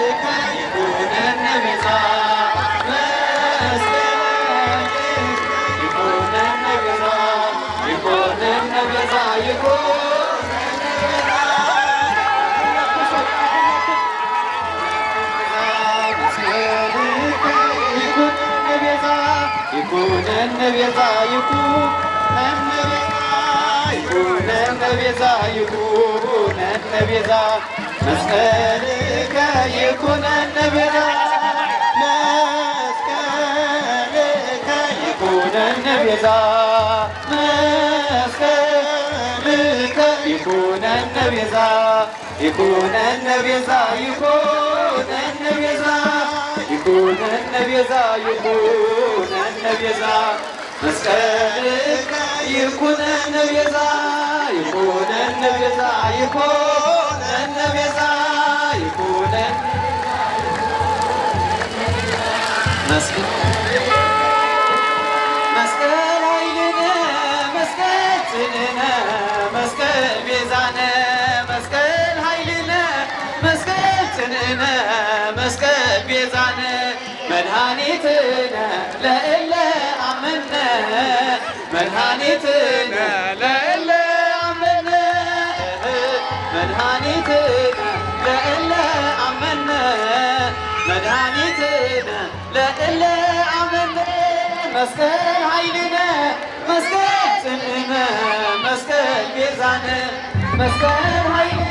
ይኩነነ ቤዛ ይኩነነ ቤዛ ይኩነነ ቤዛ ይኩነነ ቤዛ ይኩነነ ቤዛ ይኩነነ ቤዛ መስቀልከ ይኩነነ ቤዛ መስቀልከ ይኩነነ ቤዛ መስቀልከ ይኩነነ ቤዛ ይኩነነ ቤዛ ይኩነነ ቤዛ ይኩነነ ቤዛ ይኩነነ ቤዛ መስቀልከ ይኩነነ ቤዛ ይኩነነ ቤዛ ይኩነነ ቤዛ ይኩነነ መስቀል ኃይልነ መስቀል ጽንዕነ መስቀል ቤዛነ መስቀል ኃይልነ መስቀል ጽንዕነ መስቀል ቤዛነ መድኃኒትነ ለእለ አመነ መድኃኒትነ ለእለ አመነ መድኃኒትነ ለእለ አመነ መድኃኒትነ ለእለ አመነ መስቀል ኃይልነ መስቀል ጽንዕነ መስቀል ቤዛነ መስቀል ኃይልነ